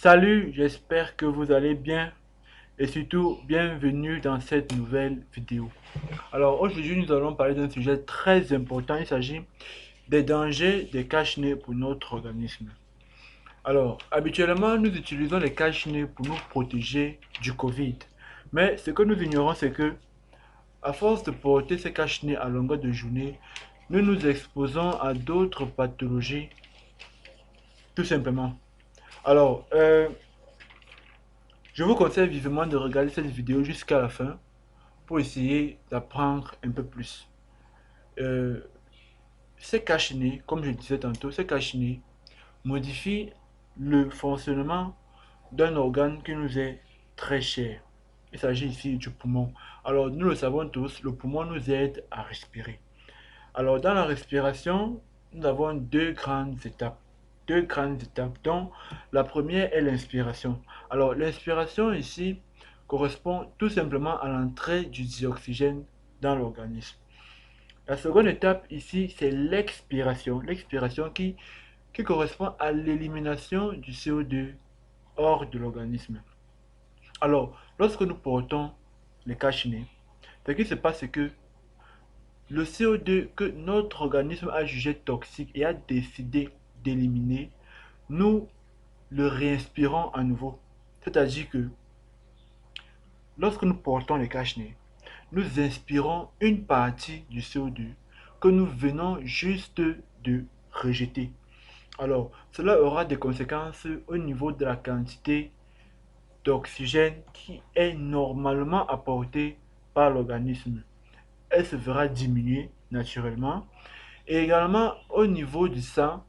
Salut, j'espère que vous allez bien et surtout bienvenue dans cette nouvelle vidéo. Alors aujourd'hui nous allons parler d'un sujet très important, il s'agit des dangers des cache-nez pour notre organisme. Alors habituellement nous utilisons les cache-nez pour nous protéger du Covid. Mais ce que nous ignorons c'est que à force de porter ces cache-nez à longueur de journée, nous nous exposons à d'autres pathologies tout simplement. Alors, je vous conseille vivement de regarder cette vidéo jusqu'à la fin pour essayer d'apprendre un peu plus. Euh, Ces cache-nez, comme je disais tantôt, ces cache-nez modifient le fonctionnement d'un organe qui nous est très cher. Il s'agit ici du poumon. Alors, nous le savons tous, le poumon nous aide à respirer. Alors, dans la respiration, nous avons deux grandes étapes. Deux grandes étapes, dont la première est l'inspiration. Alors, l'inspiration ici correspond tout simplement à l'entrée du dioxygène dans l'organisme. La seconde étape ici, c'est l'expiration. L'expiration qui correspond à l'élimination du CO2 hors de l'organisme. Alors, lorsque nous portons les cache-nez, ce qui se passe, c'est que le CO2 que notre organisme a jugé toxique et a décidé d'éliminer, nous le réinspirons à nouveau. C'est-à-dire que lorsque nous portons les cache-nez, nous inspirons une partie du CO2 que nous venons juste de rejeter. Alors, cela aura des conséquences au niveau de la quantité d'oxygène qui est normalement apportée par l'organisme. Elle se verra diminuer naturellement. Et également, au niveau du sang,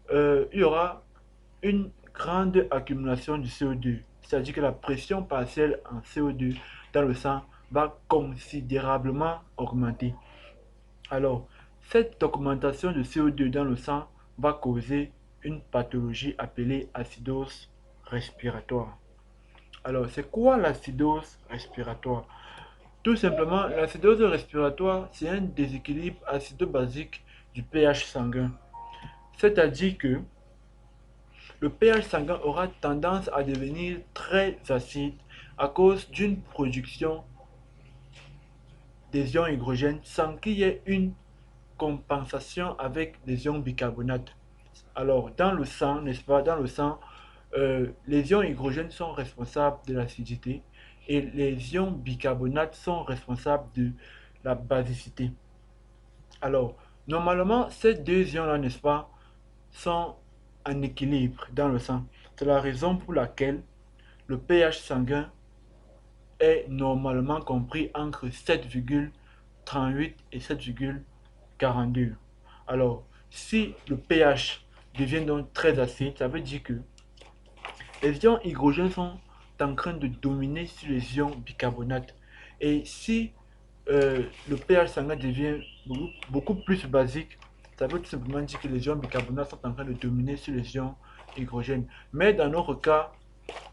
il y aura une grande accumulation du CO2. C'est-à-dire que la pression partielle en CO2 dans le sang va considérablement augmenter. Alors, cette augmentation de CO2 dans le sang va causer une pathologie appelée acidose respiratoire. Alors, c'est quoi l'acidose respiratoire? Tout simplement, l'acidose respiratoire, c'est un déséquilibre acido-basique du pH sanguin. C'est-à-dire que le pH sanguin aura tendance à devenir très acide à cause d'une production des ions hydrogène sans qu'il y ait une compensation avec des ions bicarbonate. Alors, dans le sang, n'est-ce pas, dans le sang, les ions hydrogène sont responsables de l'acidité et les ions bicarbonate sont responsables de la basicité. Alors, normalement, ces deux ions-là, n'est-ce pas, sont en équilibre dans le sang. C'est la raison pour laquelle le pH sanguin est normalement compris entre 7,38 et 7,42. Alors, si le pH devient donc très acide, ça veut dire que les ions hydrogène sont en train de dominer sur les ions bicarbonate. Et si le pH sanguin devient beaucoup plus basique, ça veut tout simplement dire que les ions bicarbonate sont en train de dominer sur les ions hydrogène. Mais dans notre cas,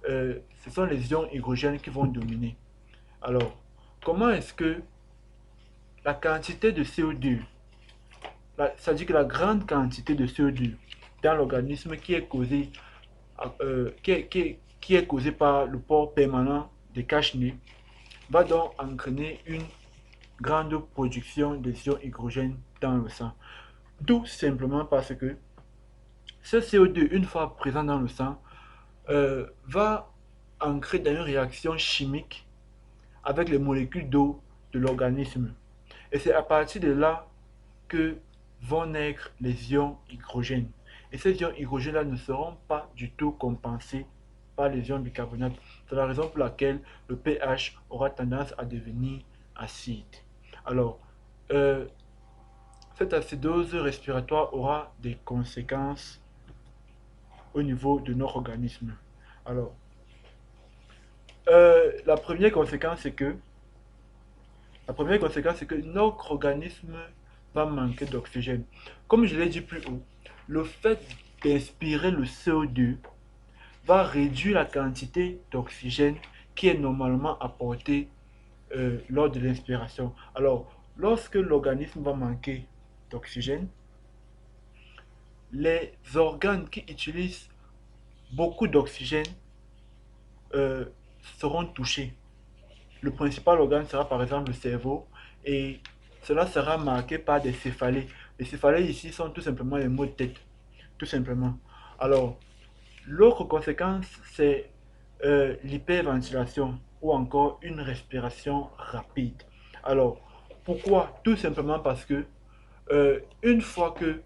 ce sont les ions hydrogène qui vont dominer. Alors, comment est-ce que la quantité de CO2, c'est-à-dire que la grande quantité de CO2 dans l'organisme qui est causée qui est causée par le port permanent des cache-nez, va donc entraîner une grande production des ions hydrogène dans le sang. Tout simplement parce que ce CO2, une fois présent dans le sang, va entrer dans une réaction chimique avec les molécules d'eau de l'organisme. Et c'est à partir de là que vont naître les ions hydrogène. Et ces ions hydrogène-là ne seront pas du tout compensés par les ions bicarbonate. C'est la raison pour laquelle le pH aura tendance à devenir acide. Alors, euh, cette acidose respiratoire aura des conséquences au niveau de notre organisme. Alors, la première conséquence, c'est que notre organisme va manquer d'oxygène. Comme je l'ai dit plus haut, le fait d'inspirer le CO2 va réduire la quantité d'oxygène qui est normalement apportée lors de l'inspiration. Alors, lorsque l'organisme va manquer d'oxygène, les organes qui utilisent beaucoup d'oxygène euh, seront touchés. Le principal organe sera par exemple le cerveau et cela sera marqué par des céphalées. Les céphalées ici sont tout simplement les maux de tête, tout simplement. Alors, l'autre conséquence, c'est l'hyperventilation ou encore une respiration rapide. Alors, pourquoi? Tout simplement parce que une fois que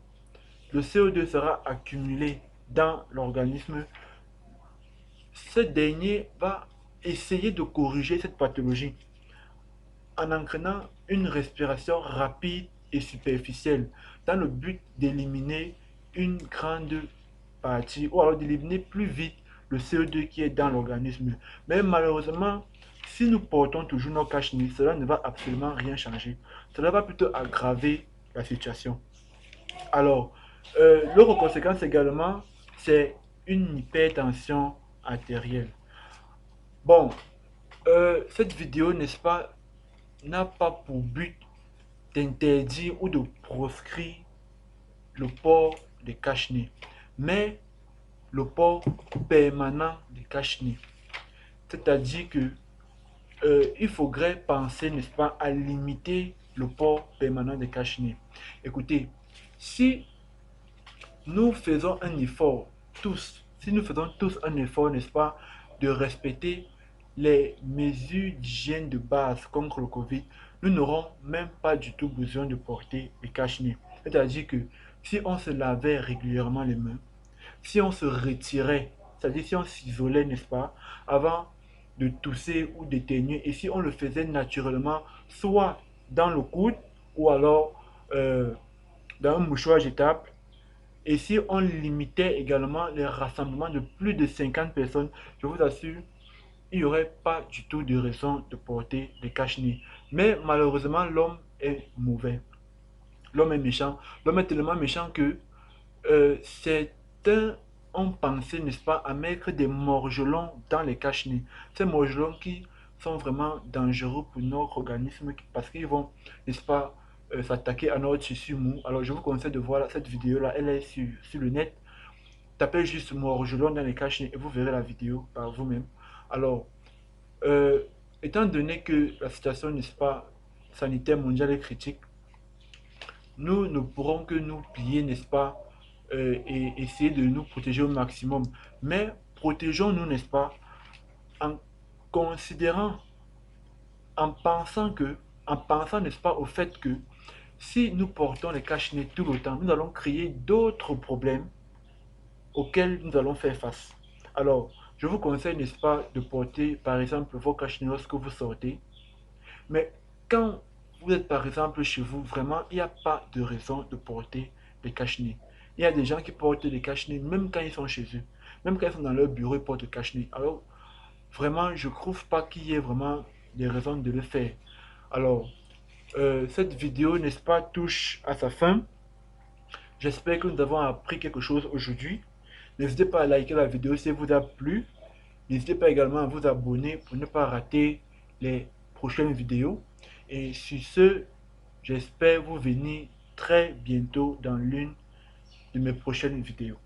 le CO2 sera accumulé dans l'organisme, ce dernier va essayer de corriger cette pathologie en entraînant une respiration rapide et superficielle dans le but d'éliminer une grande partie ou alors d'éliminer plus vite le CO2 qui est dans l'organisme. Mais malheureusement, si nous portons toujours nos cache-nez, cela ne va absolument rien changer. Cela va plutôt aggraver la situation. Alors, l'autre conséquence également, c'est une hypertension artérielle. Bon, cette vidéo, n'est-ce pas, n'a pas pour but d'interdire ou de proscrire le port des cache-nez, mais le port permanent des cache-nez. C'est-à-dire que il faudrait penser, n'est-ce pas, à limiter le port permanent des cache-nez. Écoutez, si nous faisons un effort, tous, si nous faisons tous un effort, n'est-ce pas, de respecter les mesures d'hygiène de base contre le Covid, nous n'aurons même pas du tout besoin de porter les cache-nez. C'est-à-dire que si on se lavait régulièrement les mains, si on se retirait, c'est-à-dire si on s'isolait, n'est-ce pas, avant de tousser ou d'éternuer, et si on le faisait naturellement, soit dans le coude ou alors dans un mouchoir jetable, et si on limitait également les rassemblements de plus de 50 personnes, je vous assure, il n'y aurait pas du tout de raison de porter des cache-nez. Mais malheureusement, l'homme est mauvais. L'homme est méchant. L'homme est tellement méchant que certains ont pensé, n'est-ce pas, à mettre des morgelons dans les cache-nez. Ces morgelons qui sont vraiment dangereux pour notre organisme parce qu'ils vont, n'est-ce pas, s'attaquer à notre tissu mou. Alors je vous conseille de voir cette vidéo-là, elle est sur le net. Tapez juste morgelon dans les cache-nez et vous verrez la vidéo par vous-même. Alors, euh, étant donné que la situation, n'est-ce pas, sanitaire mondiale est critique, nous ne pourrons que nous plier, n'est-ce pas, et essayer de nous protéger au maximum. Mais protégeons-nous, n'est-ce pas, en considérant, en pensant, n'est-ce pas, au fait que si nous portons les cache-nez tout le temps, nous allons créer d'autres problèmes auxquels nous allons faire face. Alors, je vous conseille, n'est-ce pas, de porter, par exemple, vos cache-nez lorsque vous sortez. Mais quand vous êtes par exemple chez vous, vraiment, il n'y a pas de raison de porter des cache-nez. Il y a des gens qui portent des cache-nez même quand ils sont chez eux. Même quand ils sont dans leur bureau, ils portent des cache-nez. Alors, vraiment, je ne trouve pas qu'il y ait vraiment des raisons de le faire. Alors, cette vidéo, n'est-ce pas, touche à sa fin. J'espère que nous avons appris quelque chose aujourd'hui. N'hésitez pas à liker la vidéo si elle vous a plu. N'hésitez pas également à vous abonner pour ne pas rater les prochaines vidéos. Et sur ce, j'espère vous venir très bientôt dans l'une de mes prochaines vidéos.